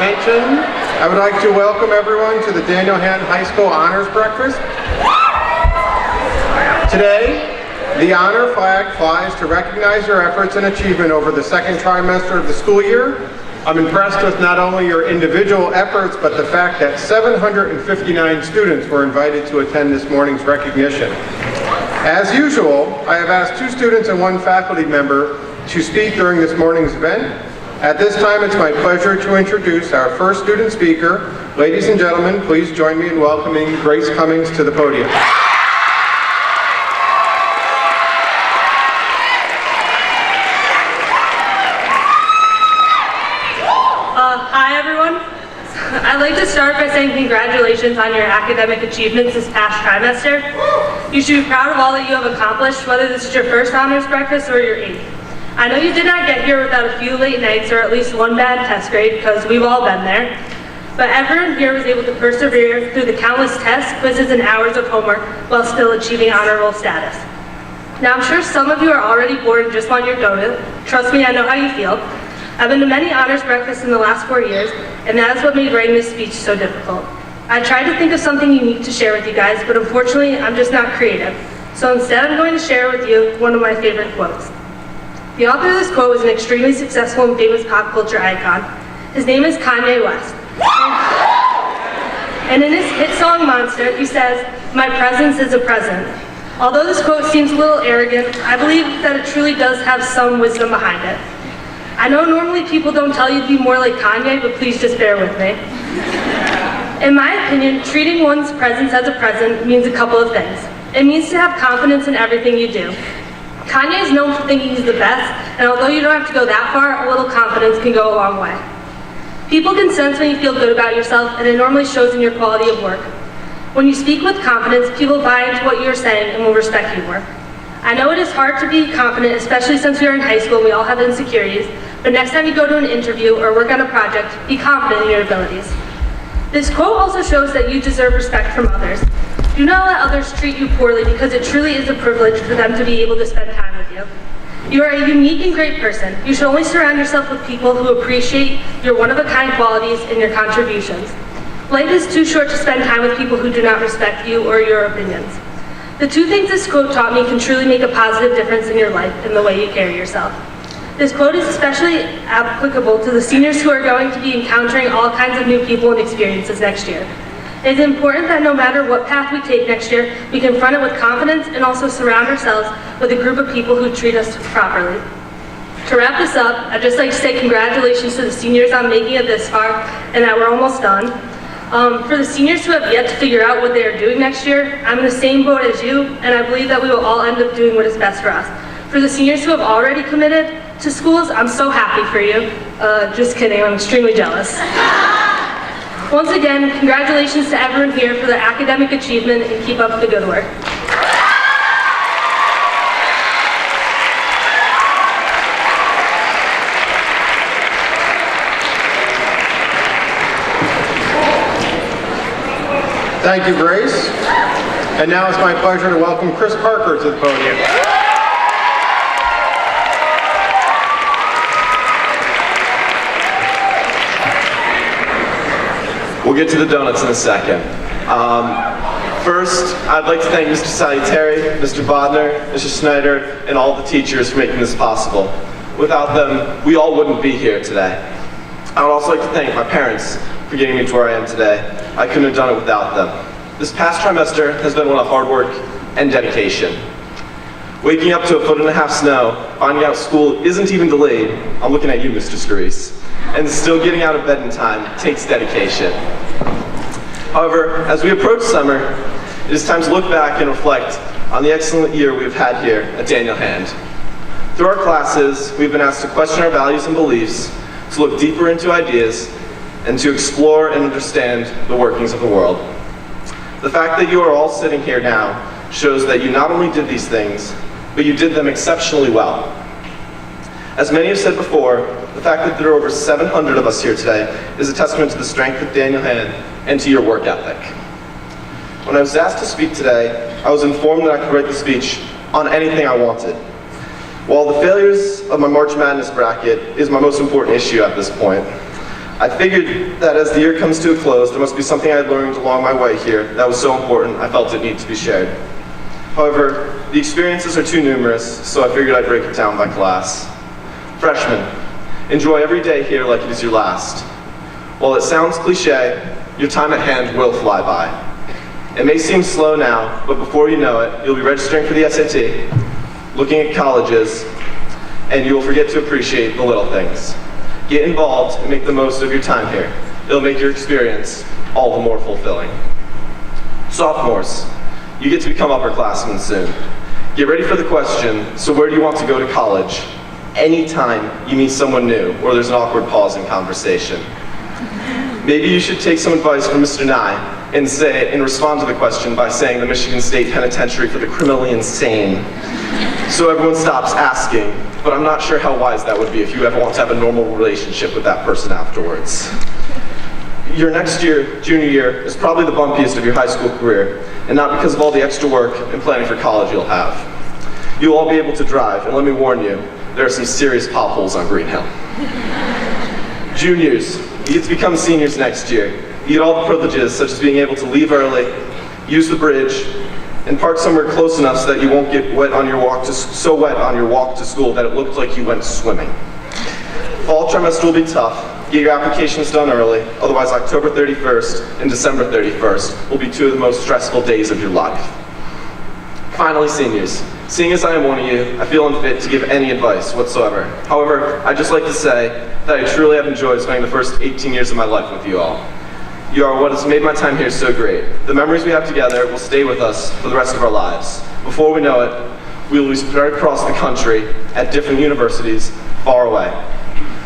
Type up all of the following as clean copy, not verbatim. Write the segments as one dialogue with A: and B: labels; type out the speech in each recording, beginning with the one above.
A: attention, I would like to welcome everyone to the Daniel Hand High School Honors Breakfast. Today, the honor flag flies to recognize your efforts and achievement over the second trimester of the school year. I'm impressed with not only your individual efforts, but the fact that 759 students were invited to attend this morning's recognition. As usual, I have asked 2 students and 1 faculty member to speak during this morning's event. At this time, it's my pleasure to introduce our first student speaker. Ladies and gentlemen, please join me in welcoming Grace Cummings to the podium.
B: Hi everyone. I'd like to start by saying congratulations on your academic achievements this past trimester. You should be proud of all that you have accomplished, whether this is your first honors breakfast or your 8th. I know you did not get here without a few late nights or at least 1 bad test grade, because we've all been there. But everyone here was able to persevere through the countless tests, quizzes, and hours of homework while still achieving honor roll status. Now I'm sure some of you are already bored and just want your donut. Trust me, I know how you feel. I've been to many honors breakfasts in the last 4 years, and that is what made writing this speech so difficult. I tried to think of something unique to share with you guys, but unfortunately, I'm just not creative. So instead, I'm going to share with you one of my favorite quotes. The author of this quote was an extremely successful and famous pop culture icon. His name is Kanye West. And in his hit song Monster, he says, "My presence is a present." Although this quote seems a little arrogant, I believe that it truly does have some wisdom behind it. I know normally people don't tell you to be more like Kanye, but please just bear with me. In my opinion, treating one's presence as a present means a couple of things. It means to have confidence in everything you do. Kanye is known for thinking he's the best, and although you don't have to go that far, a little confidence can go a long way. People can sense when you feel good about yourself, and it normally shows in your quality of work. When you speak with confidence, people buy into what you're saying and will respect you more. I know it is hard to be confident, especially since we are in high school and we all have insecurities, but next time you go to an interview or work on a project, be confident in your abilities. This quote also shows that you deserve respect from others. Do not let others treat you poorly, because it truly is a privilege for them to be able to spend time with you. You are a unique and great person. You should only surround yourself with people who appreciate your one-of-a-kind qualities and your contributions. Life is too short to spend time with people who do not respect you or your opinions. The 2 things this quote taught me can truly make a positive difference in your life and the way you carry yourself. This quote is especially applicable to the seniors who are going to be encountering all kinds of new people and experiences next year. It is important that no matter what path we take next year, we confront it with confidence and also surround ourselves with a group of people who treat us properly. To wrap this up, I'd just like to say congratulations to the seniors on making it this far and that we're almost done. For the seniors who have yet to figure out what they are doing next year, I'm in the same boat as you, and I believe that we will all end up doing what is best for us. For the seniors who have already committed to schools, I'm so happy for you. Just kidding, I'm extremely jealous. Once again, congratulations to everyone here for their academic achievement, and keep up the good work.
A: Thank you, Grace. And now it's my pleasure to welcome Chris Parker to the podium.
C: We'll get to the donuts in a second. First, I'd like to thank Mr. Salutary, Mr. Bodner, Mr. Snyder, and all the teachers for making this possible. Without them, we all wouldn't be here today. I would also like to thank my parents for getting me to where I am today. I couldn't have done it without them. This past trimester has been one of hard work and dedication. Waking up to 1.5 foot snow, finding out school isn't even delayed, I'm looking at you, Mr. Scarice, and still getting out of bed in time takes dedication. However, as we approach summer, it is time to look back and reflect on the excellent year we've had here at Daniel Hand. Through our classes, we've been asked to question our values and beliefs, to look deeper into ideas, and to explore and understand the workings of the world. The fact that you are all sitting here now shows that you not only did these things, but you did them exceptionally well. As many have said before, the fact that there are over 700 of us here today is a testament to the strength of Daniel Hand and to your work ethic. When I was asked to speak today, I was informed that I could write the speech on anything I wanted. While the failures of my March Madness bracket is my most important issue at this point, I figured that as the year comes to a close, there must be something I learned along my way here that was so important I felt it needed to be shared. However, the experiences are too numerous, so I figured I'd break it down by class. Freshmen, enjoy every day here like it is your last. While it sounds cliche, your time at hand will fly by. It may seem slow now, but before you know it, you'll be registering for the SAT, looking at colleges, and you will forget to appreciate the little things. Get involved and make the most of your time here. It'll make your experience all the more fulfilling. Sophomores, you get to become upperclassmen soon. Get ready for the question, so where do you want to go to college? Anytime you meet someone new or there's an awkward pause in conversation. Maybe you should take some advice from Mr. Nye and respond to the question by saying the Michigan State Penitentiary for the criminally insane. So everyone stops asking, but I'm not sure how wise that would be if you ever want to have a normal relationship with that person afterwards. Your next year, junior year, is probably the bumpiest of your high school career, and not because of all the extra work and planning for college you'll have. You'll all be able to drive, and let me warn you, there are some serious potholes on Green Hill. Juniors, you get to become seniors next year. You get all the privileges, such as being able to leave early, use the bridge, and park somewhere close enough so that you won't get wet on your walk to school that it looked like you went swimming. Fall trimester will be tough. Get your applications done early, otherwise October 31st and December 31st will be two of the most stressful days of your life. Finally, seniors, seeing as I am one of you, I feel unfit to give any advice whatsoever. However, I'd just like to say that I truly have enjoyed spending the first 18 years of my life with you all. You are what has made my time here so great. The memories we have together will stay with us for the rest of our lives. Before we know it, we will be spread across the country at different universities far away.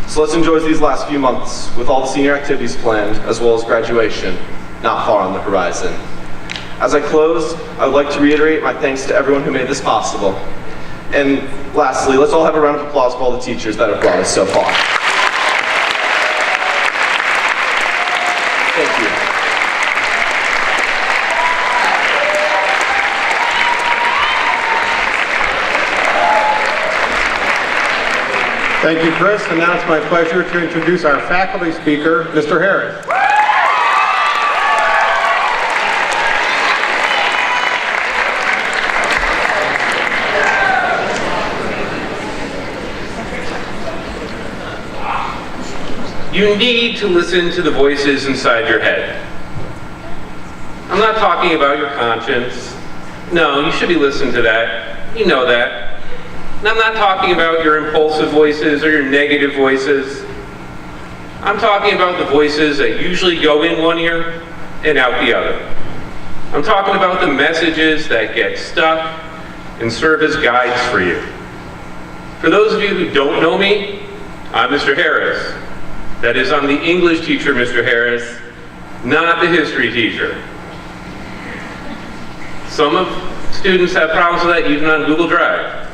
C: So let's enjoy these last few months with all the senior activities planned, as well as graduation not far on the horizon. As I close, I would like to reiterate my thanks to everyone who made this possible. And lastly, let's all have a round of applause for all the teachers that have brought us so far. Thank you.
A: Thank you, Chris. And now it's my pleasure to introduce our faculty speaker, Mr. Harris.
D: You need to listen to the voices inside your head. I'm not talking about your conscience. No, you should be listening to that. You know that. And I'm not talking about your impulsive voices or your negative voices. I'm talking about the voices that usually go in one ear and out the other. I'm talking about the messages that get stuck and serve as guides for you. For those of you who don't know me, I'm Mr. Harris. That is, I'm the English teacher, Mr. Harris, not the history teacher. Some of students have problems with that even on Google Drive.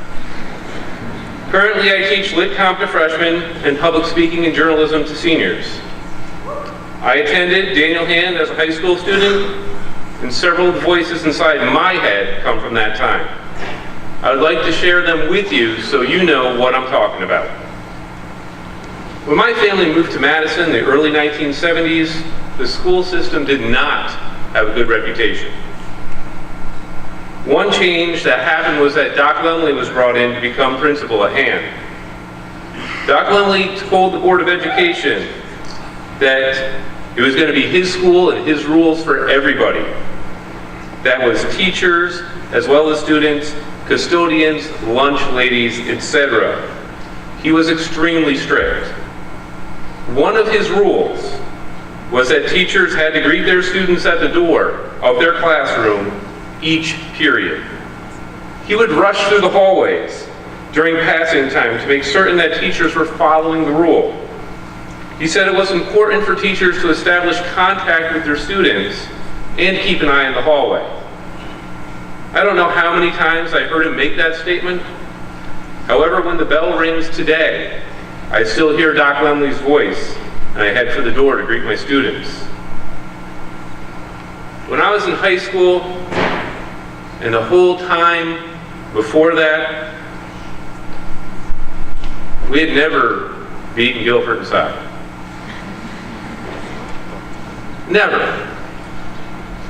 D: Currently, I teach Lit Comp to freshmen and public speaking and journalism to seniors. I attended Daniel Hand as a high school student, and several of the voices inside my head come from that time. I would like to share them with you so you know what I'm talking about. When my family moved to Madison in the early 1970s, the school system did not have a good reputation. One change that happened was that Doc Lemley was brought in to become principal at Hand. Doc Lemley told the Board of Education that it was going to be his school and his rules for everybody. That was teachers, as well as students, custodians, lunch ladies, etc. He was extremely strict. One of his rules was that teachers had to greet their students at the door of their classroom each period. He would rush through the hallways during passing time to make certain that teachers were following the rule. He said it was important for teachers to establish contact with their students and keep an eye on the hallway. I don't know how many times I heard him make that statement. However, when the bell rings today, I still hear Doc Lemley's voice, and I head for the door to greet my students. When I was in high school, and the whole time before that, we had never beaten Guilford in soccer. Never.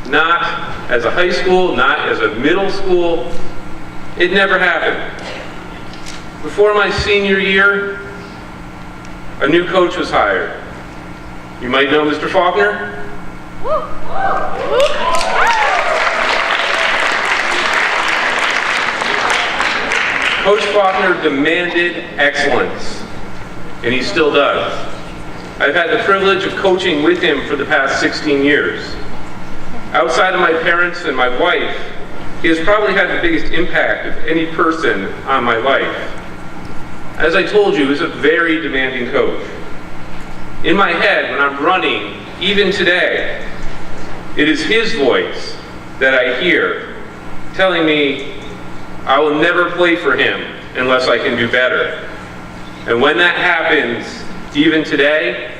D: Not as a high school, not as a middle school. It never happened. Before my senior year, a new coach was hired. You might know Mr. Faulkner. Coach Faulkner demanded excellence, and he still does. I've had the privilege of coaching with him for the past 16 years. Outside of my parents and my wife, he has probably had the biggest impact of any person on my life. As I told you, he's a very demanding coach. In my head, when I'm running, even today, it is his voice that I hear telling me I will never play for him unless I can do better. And when that happens, even today,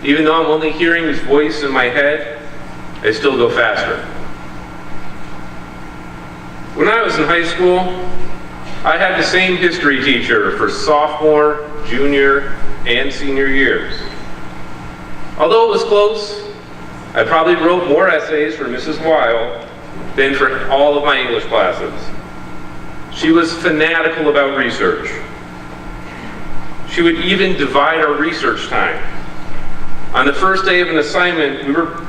D: even though I'm only hearing his voice in my head, I still go faster. When I was in high school, I had the same history teacher for sophomore, junior, and senior years. Although it was close, I probably wrote more essays for Mrs. Weil than for all of my English classes. She was fanatical about research. She would even divide our research time. On the first day of an assignment, we were